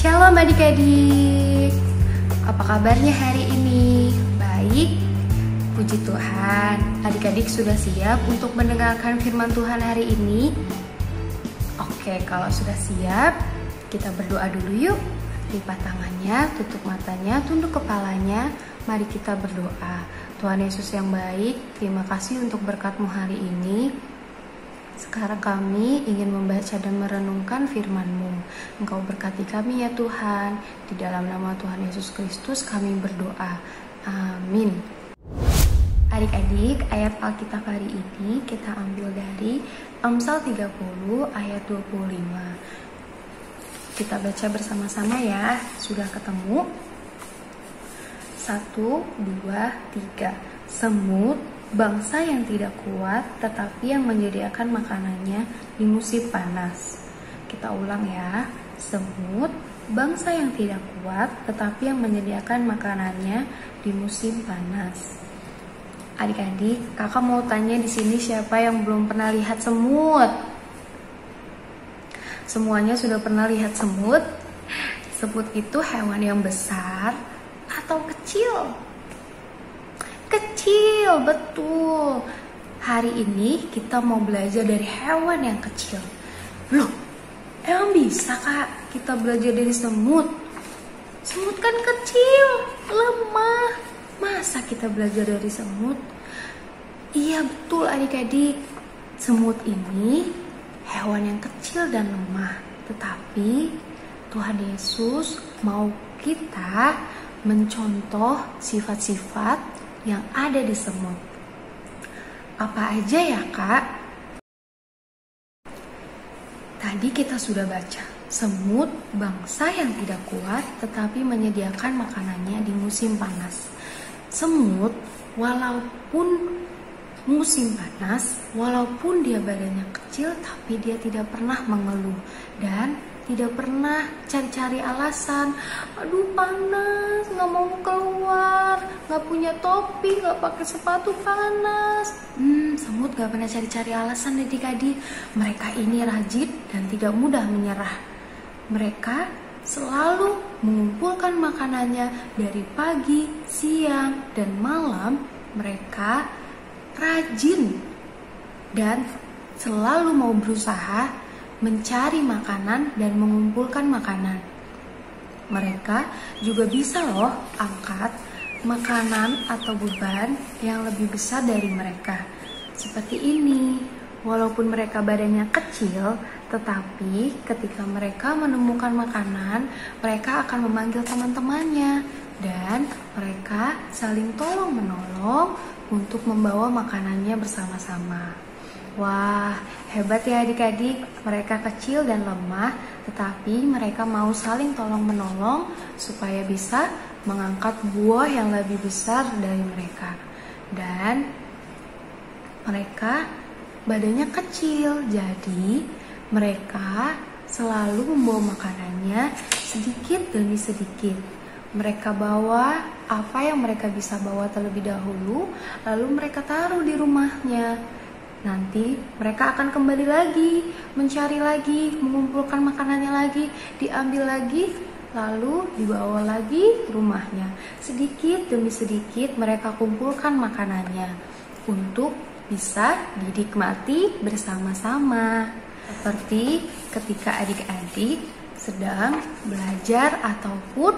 Shalom adik-adik, apa kabarnya hari ini? Baik, puji Tuhan. Adik-adik sudah siap untuk mendengarkan firman Tuhan hari ini? Oke, kalau sudah siap, kita berdoa dulu yuk. Lipat tangannya, tutup matanya, tunduk kepalanya. Mari kita berdoa. Tuhan Yesus yang baik, terima kasih untuk berkat-Mu hari ini. Sekarang kami ingin membaca dan merenungkan firman-Mu. Engkau berkati kami ya Tuhan. Di dalam nama Tuhan Yesus Kristus kami berdoa. Amin. Adik-adik, ayat Alkitab hari ini kita ambil dari Amsal 30 ayat 25. Kita baca bersama-sama ya. Sudah ketemu? 1, 2, 3. Semut, bangsa yang tidak kuat tetapi yang menyediakan makanannya di musim panas. Kita ulang ya. Semut, bangsa yang tidak kuat tetapi yang menyediakan makanannya di musim panas. Adik-adik, kakak mau tanya di sini siapa yang belum pernah lihat semut? Semuanya sudah pernah lihat semut? Semut itu hewan yang besar atau kecil? Kecil, betul. Hari ini kita mau belajar dari hewan yang kecil. Loh, emang bisa kak kita belajar dari semut? Semut kan kecil, lemah. Masa kita belajar dari semut? Iya betul adik-adik. Semut ini hewan yang kecil dan lemah. Tetapi Tuhan Yesus mau kita mencontoh sifat-sifat yang ada di semut. Apa aja ya kak? Tadi kita sudah baca, semut bangsa yang tidak kuat tetapi menyediakan makanannya di musim panas. Semut walaupun musim panas, walaupun dia badannya kecil tapi dia tidak pernah mengeluh dan tidak pernah cari-cari alasan. Aduh panas, gak mau keluar, gak punya topi, gak pakai sepatu panas. Semut gak pernah cari-cari alasan adik-adik. Mereka ini rajin dan tidak mudah menyerah. Mereka selalu mengumpulkan makanannya dari pagi, siang, dan malam. Mereka rajin dan selalu mau berusaha mencari makanan dan mengumpulkan makanan. Mereka juga bisa loh angkat makanan atau beban yang lebih besar dari mereka. Seperti ini, walaupun mereka badannya kecil, tetapi ketika mereka menemukan makanan, mereka akan memanggil teman-temannya dan mereka saling tolong-menolong untuk membawa makanannya bersama-sama. Wah, hebat ya adik-adik. Mereka kecil dan lemah, tetapi mereka mau saling tolong-menolong supaya bisa mengangkat buah yang lebih besar dari mereka. Dan mereka badannya kecil, jadi mereka selalu membawa makanannya sedikit demi sedikit. Mereka bawa apa yang mereka bisa bawa terlebih dahulu, lalu mereka taruh di rumahnya. Nanti mereka akan kembali lagi, mencari lagi, mengumpulkan makanannya lagi, diambil lagi, lalu dibawa lagi rumahnya. Sedikit demi sedikit mereka kumpulkan makanannya untuk bisa dinikmati bersama-sama. Seperti ketika adik-adik sedang belajar ataupun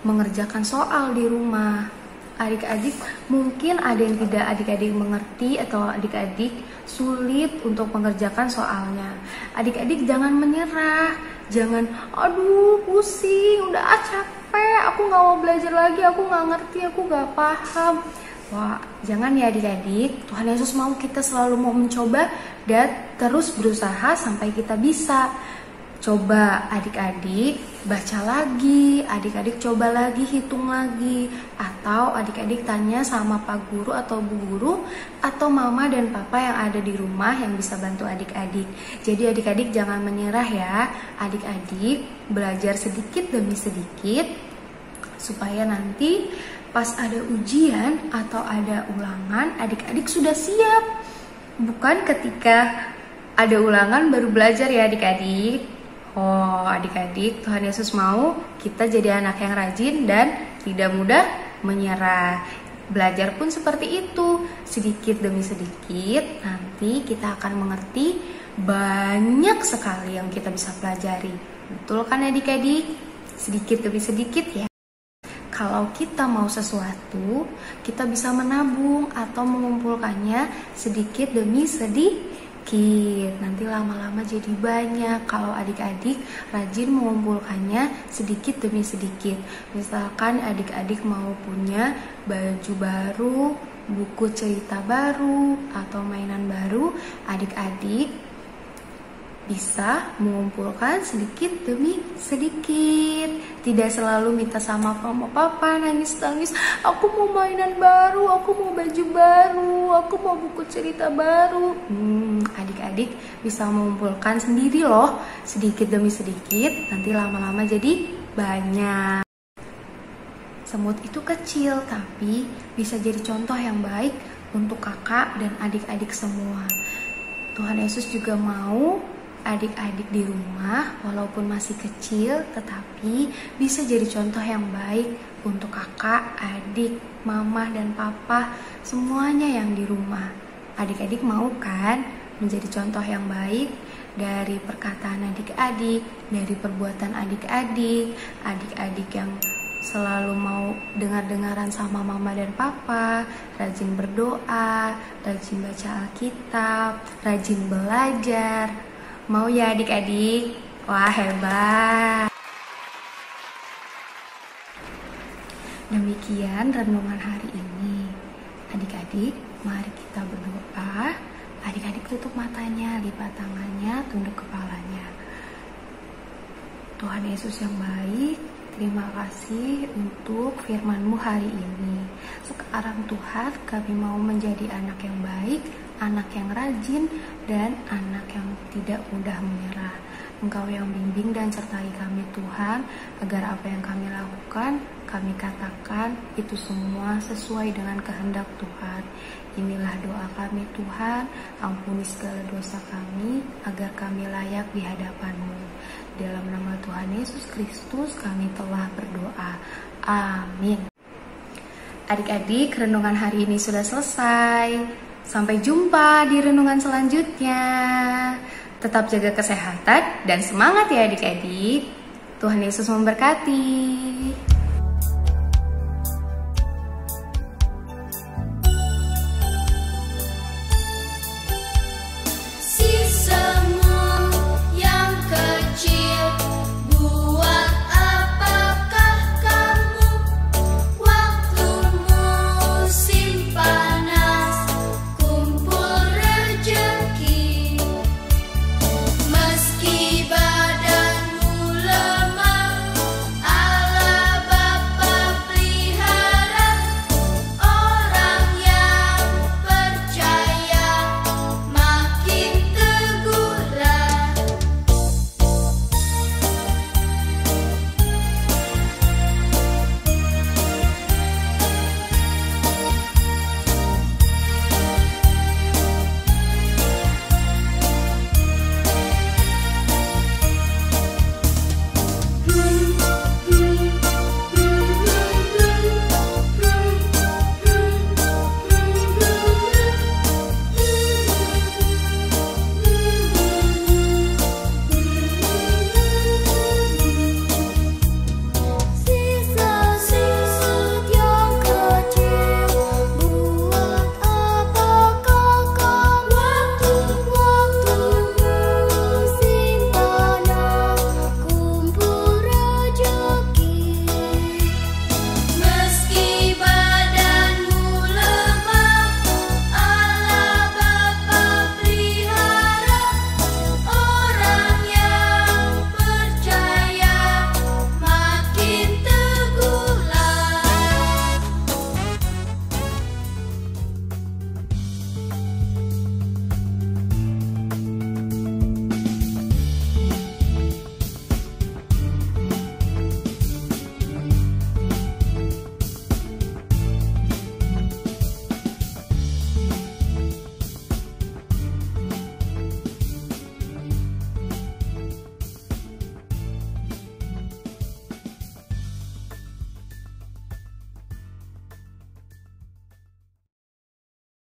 mengerjakan soal di rumah. Adik-adik mungkin ada yang tidak adik-adik mengerti atau adik-adik sulit untuk mengerjakan soalnya. Adik-adik jangan menyerah, jangan aduh pusing, udah capek, aku gak mau belajar lagi, aku gak ngerti, aku gak paham. Wah, jangan ya adik-adik. Tuhan Yesus mau kita selalu mau mencoba dan terus berusaha sampai kita bisa. Coba adik-adik baca lagi, adik-adik coba lagi, hitung lagi. Atau adik-adik tanya sama Pak Guru atau Bu Guru atau Mama dan Papa yang ada di rumah yang bisa bantu adik-adik. Jadi adik-adik jangan menyerah ya. Adik-adik belajar sedikit demi sedikit supaya nanti pas ada ujian atau ada ulangan adik-adik sudah siap. Bukan ketika ada ulangan baru belajar ya adik-adik. Oh, adik-adik, Tuhan Yesus mau kita jadi anak yang rajin dan tidak mudah menyerah. Belajar pun seperti itu, sedikit demi sedikit nanti kita akan mengerti banyak sekali yang kita bisa pelajari. Betul kan adik-adik? Sedikit demi sedikit ya. Kalau kita mau sesuatu, kita bisa menabung atau mengumpulkannya sedikit demi sedikit. Nanti lama-lama jadi banyak kalau adik-adik rajin mengumpulkannya sedikit demi sedikit. Misalkan adik-adik mau punya baju baru, buku cerita baru, atau mainan baru, adik-adik bisa mengumpulkan sedikit demi sedikit. Tidak selalu minta sama mama papa, nangis-nangis, aku mau mainan baru, aku mau baju baru, aku mau buku cerita baru. Adik-adik bisa mengumpulkan sendiri loh, sedikit demi sedikit, nanti lama-lama jadi banyak. Semut itu kecil, tapi bisa jadi contoh yang baik untuk kakak dan adik-adik semua. Tuhan Yesus juga mau adik-adik di rumah walaupun masih kecil tetapi bisa jadi contoh yang baik untuk kakak, adik, mama dan papa, semuanya yang di rumah. Adik-adik mau kan menjadi contoh yang baik dari perkataan adik-adik, dari perbuatan adik-adik, adik-adik yang selalu mau dengar-dengaran sama mama dan papa, rajin berdoa, rajin baca Alkitab, rajin belajar. Mau ya adik-adik? Wah, hebat! Demikian renungan hari ini. Adik-adik, mari kita berdoa. Adik-adik tutup matanya, lipat tangannya, tunduk kepalanya. Tuhan Yesus yang baik, terima kasih untuk firman-Mu hari ini. Sekarang Tuhan, kami mau menjadi anak yang baik, anak yang rajin, dan anak yang tidak mudah menyerah. Engkau yang bimbing dan sertai kami Tuhan, agar apa yang kami lakukan, kami katakan, itu semua sesuai dengan kehendak Tuhan. Inilah doa kami Tuhan, ampuni segala dosa kami, agar kami layak di hadapan-Mu. Dalam nama Tuhan Yesus Kristus kami telah berdoa. Amin. Adik-adik, renungan hari ini sudah selesai. Sampai jumpa di renungan selanjutnya. Tetap jaga kesehatan dan semangat ya adik-adik. Tuhan Yesus memberkati.